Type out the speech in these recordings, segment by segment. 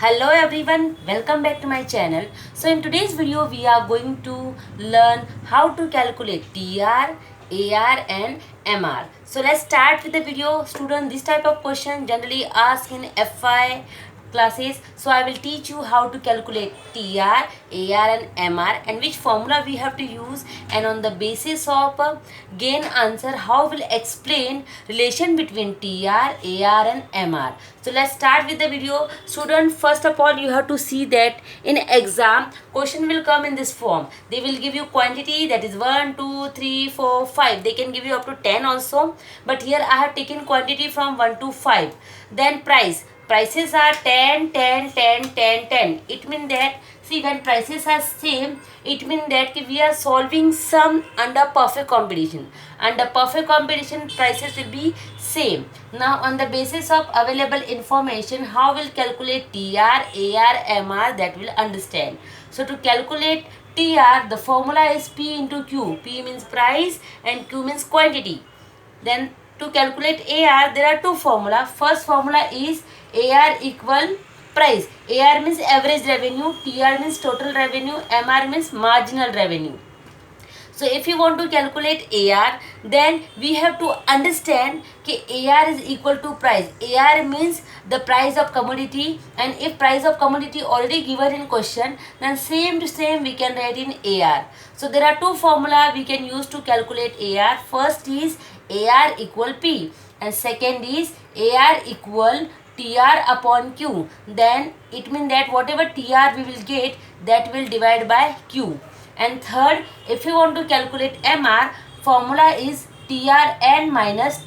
Hello everyone, welcome back to my channel. So in today's video we are going to learn how to calculate TR, AR and MR. So let's start with the video. Student, this type of question generally asked in FI classes. So I will teach you how to calculate TR, AR and MR and which formula we have to use, and on the basis of gain answer how will explain relation between TR, AR and MR. So let's start with the video. Student, first of all you have to see that in exam question will come in this form. They will give you quantity, that is 1, 2, 3, 4, 5. They can give you up to 10 also, but here I have taken quantity from 1 to 5. Then prices are 10, 10, 10, 10, 10. It means that, see, when prices are same, it means that we are solving sum under perfect competition. Under perfect competition, prices will be same. Now on the basis of available information, how will calculate TR, AR, MR, that will understand. So to calculate TR, the formula is P into Q. P means price and Q means quantity. Then to calculate AR, there are two formula. First formula is AR equal price. AR means average revenue, TR means total revenue, MR means marginal revenue. So if you want to calculate AR, then we have to understand that AR is equal to price. AR means the price of commodity, and if price of commodity already given in question, then same to same we can write in AR. So there are two formula we can use to calculate AR. First is AR equal P and second is AR equal TR upon Q. Then it means that whatever TR we will get, that will divide by Q. And third, if you want to calculate MR, formula is TRN minus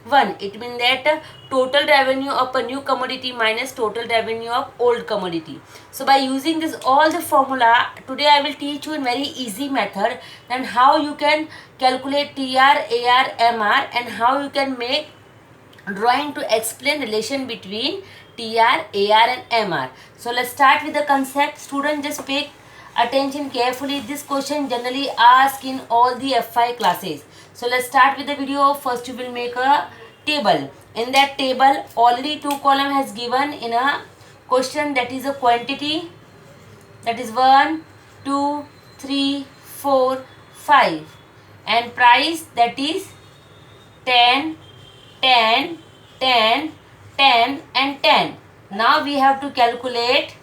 1. It means that total revenue of a new commodity minus total revenue of old commodity. So by using this all the formula, today I will teach you in very easy method then how you can calculate TR, AR, MR and how you can make drawing to explain relation between TR, AR and MR. So let's start with the concept. Student, just pay attention carefully. This question generally asked in all the FI classes. So let's start with the video. First you will make a table. In that table already two column has given in a question, that is a quantity, that is 1, 2, 3, 4, 5 and price, that is 10, 10, 10, 10 and 10. Now we have to calculate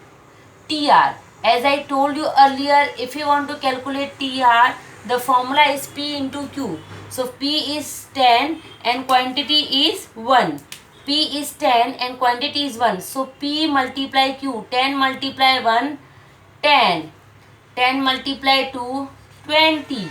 TR. As I told you earlier, if you want to calculate TR, the formula is P into Q. So P is 10 and quantity is 1. P is 10 and quantity is 1. So P multiply Q. 10 multiply 1, 10. 10 multiply 2, 20.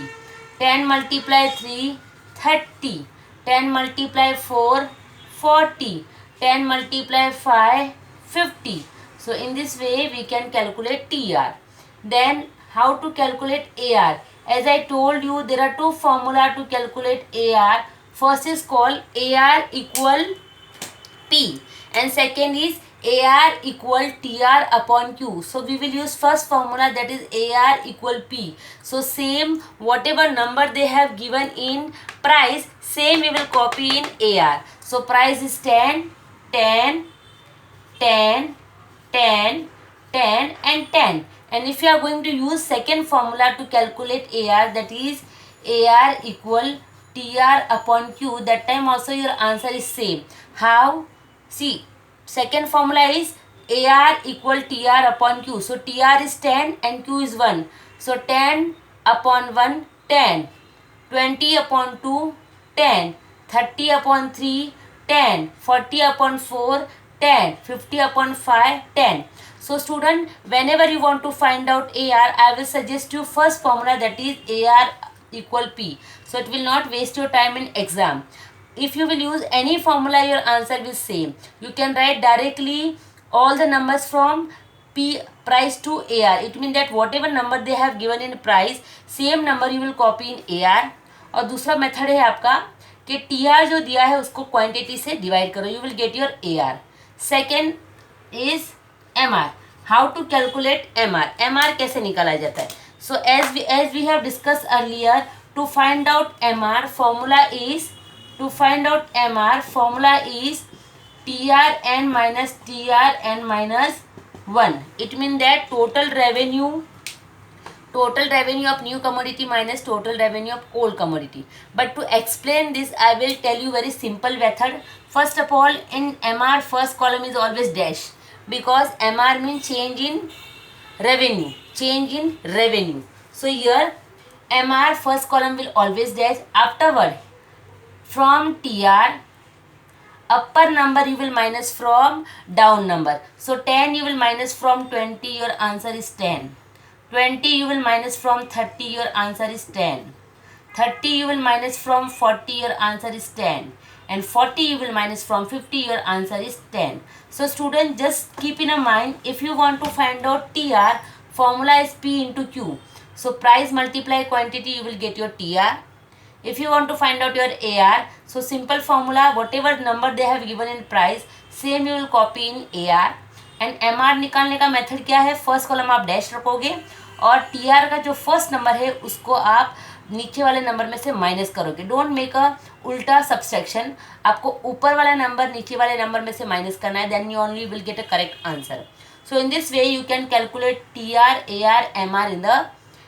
10 multiply 3, 30. 10 multiply 4, 40. 10 multiply 5, 50. So in this way we can calculate TR. Then how to calculate AR? As I told you, there are two formula to calculate AR. First is called AR equal P and second is AR equal TR upon Q. So we will use first formula, that is AR equal P. So same whatever number they have given in price, same we will copy in AR. So price is 10, 10, 10, 10, 10 and 10. And if you are going to use second formula to calculate AR, that is AR equal TR upon Q, that time also your answer is same. How? See, second formula is AR equal TR upon Q. So TR is 10 and Q is 1. So 10 upon 1, 10. 20 upon 2, 10. 30 upon 3, 10. 40 upon 4, 10. 50 upon 5, 10. So student, whenever you want to find out AR, I will suggest you first formula, that is AR equal P. So it will not waste your time in exam. If you will use any formula, your answer will same. You can write directly all the numbers from P price to AR. It means that whatever number they have given in price, same number you will copy in AR. और दूसरा method है आपका कि TR जो दिया है उसको quantity से डिवाइड करो, you will get your AR. Second is MR. How to calculate MR. MR कैसे निकाला जाता है? So as we have discussed earlier, to find out MR formula is TRN minus TRN minus 1. It means that total revenue of new commodity minus total revenue of old commodity. But to explain this, I will tell you very simple method. First of all, in MR, first column is always dash, because MR means change in revenue. So here MR first column will always dash. Afterward, from TR, upper number you will minus from down number. So 10 you will minus from 20, your answer is 10. 20 you will minus from 30, your answer is 10. 30 you will minus from 40, your answer is 10. And 40 you will minus from 50, your answer is 10. So student, just keep in mind, if you want to find out TR, formula is P into Q. So price multiply quantity, you will get your TR. If you want to find out your AR, so simple formula, whatever number they have given in price, same you will copy in AR. And MR निकालने का method क्या है, first column आप dash रखोगे और TR का जो first number है उसको आप नीचे वाले नंबर में से माइनस करोगे. डोंट मेक अ उल्टा सब्सट्रैक्शन, आपको ऊपर वाला नंबर नीचे वाले नंबर में से माइनस करना है, then you only will get a correct answer. So in this way you can calculate TR, AR, MR in the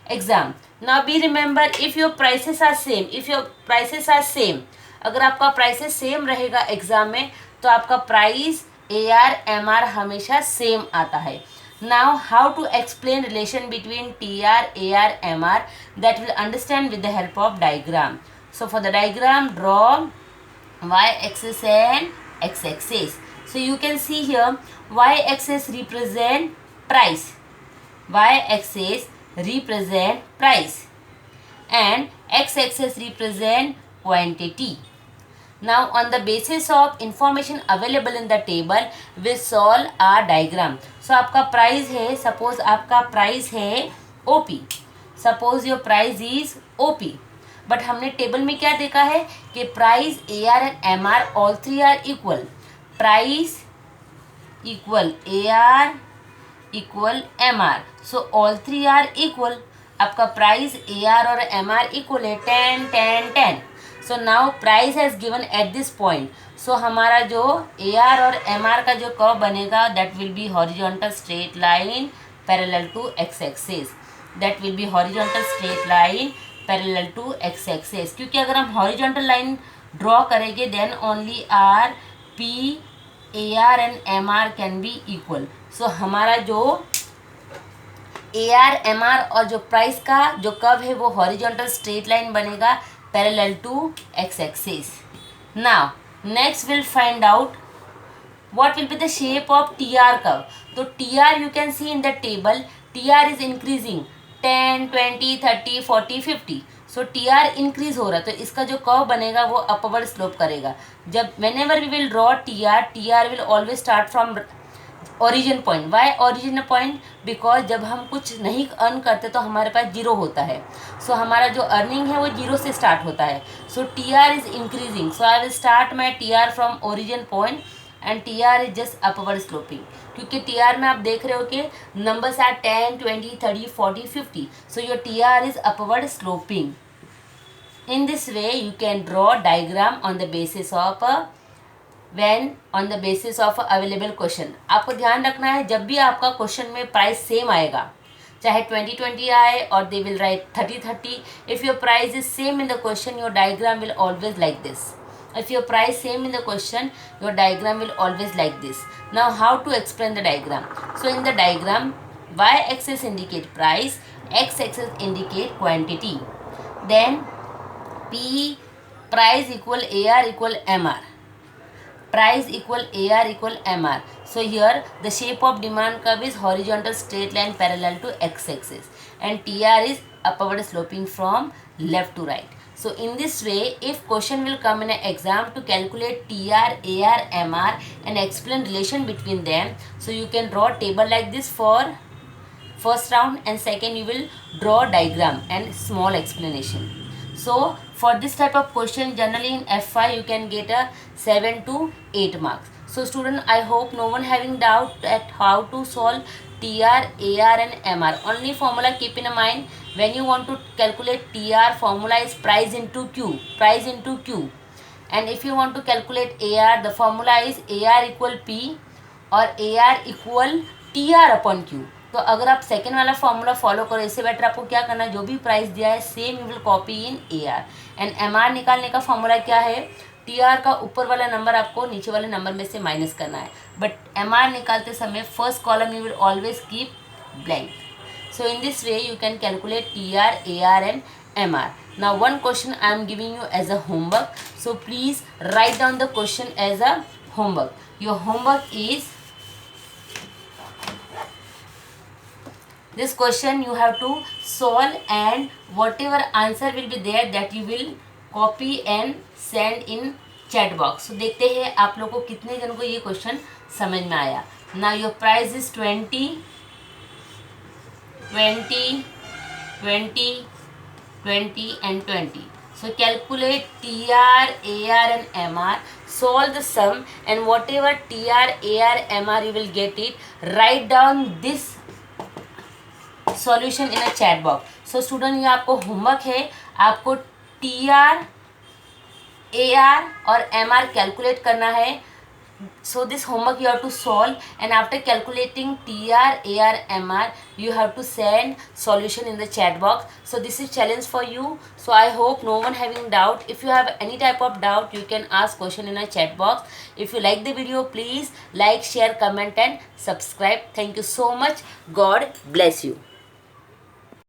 exam. Now be remember, if your prices are same, अगर आपका prices same रहेगा exam में तो आपका price AR, MR हमेशा same आता है. Now how to explain relation between TR, AR, MR, that will understand with the help of diagram. So for the diagram, draw y-axis and x-axis. So you can see here y-axis represent price, y-axis represent price and x-axis represent quantity. Now on the basis of information available in the table, we solve our diagram. So आपका price है, suppose आपका price है OP, suppose your price is OP, but हमने table में क्या देखा है कि price AR and MR all three are equal. Price equal AR equal MR, so all three are equal. आपका प्राइस AR और MR इक्वल है 10 10 10. So now price has given at this point. So हमारा जो AR और MR का जो curve बनेगा, that will be horizontal straight line parallel to X axis. That will be horizontal straight line parallel to X axis. क्योंकि अगर हम horizontal line draw करेंगे then only are P AR and MR can be equal. So हमारा जो AR, MR और जो price का जो कर्व है वो हॉरिजॉन्टल स्ट्रेट लाइन बनेगा parallel to x-axis. Now next we'll find out what will be the shape of TR curve. So TR you can see in the table, TR is increasing 10, 20, 30, 40, 50. So TR increase हो रहा है तो इसका जो curve बनेगा वो upward slope करेगा. जब whenever we will draw TR will always start from origin point. Why origin point? Because जब हम कुछ नहीं अर्न करते तो हमारे पास जीरो होता है. सो हमारा जो अर्निंग है वो जीरो से स्टार्ट होता है. So TR is increasing. So I will start my TR from origin point and TR is just upward sloping. क्योंकि TR में आप देख रहे हो कि numbers are 10, 20, 30, 40, 50. So your TR is upward sloping. In this way you can draw diagram on the basis of on the basis of available question. आपको ध्यान रखना है जब भी आपका क्वेश्चन में प्राइस सेम आएगा, चाहे 20-20 आए और they will write 30-30. If your price is same in the question, your diagram will always like this. If your price same in the question, your diagram will always like this. Now how to explain the diagram? So in the diagram, y-axis indicate price, x-axis indicate quantity. Then P price equal AR equal MR. Price equal AR equal MR. So here the shape of demand curve is horizontal straight line parallel to x-axis and TR is upward sloping from left to right. So in this way, if question will come in an exam to calculate TR, AR, MR and explain relation between them, so you can draw table like this for first round and second you will draw diagram and small explanation. So for this type of question generally in F5 you can get a 7 to 8 marks. So student, I hope no one having doubt at how to solve TR, AR and MR. Only formula keep in mind, when you want to calculate TR, formula is price into Q. Price into Q. And if you want to calculate AR, the formula is AR equal P और AR equal TR upon Q. तो अगर आप second वाला formula follow करो, इससे better आपको क्या करना है, जो भी प्राइस दिया है same you will copy in AR. And MR निकालने का फॉर्मूला क्या है, TR का ऊपर वाला नंबर आपको नीचे वाले नंबर में से माइनस करना है. बट MR निकालते समय first column you will always keep blank. So in this way you can calculate TR, AR and MR. Now one question I am giving you as a homework. So please write down the question as a homework. Your homework is this question you have to solve, and whatever answer will be there that you will copy and send in chat box. So देखते हैं आप लोगों को कितने जन को ये question समझ में आया. Now your price is 20, 20, 20, 20 and 20. So calculate TR, AR and MR, solve the sum, and whatever TR, AR, MR you will get it, write down this solution in a chat box. So student ये आपको homework है, आपको TR, AR और MR calculate करना है. So this homework you have to solve, and after calculating TR, AR, MR you have to send solution in the chat box. So this is challenge for you. So I hope no one having doubt. If you have any type of doubt, you can ask question in a chat box. If you like the video, please like, share, comment and subscribe. Thank you so much. God bless you.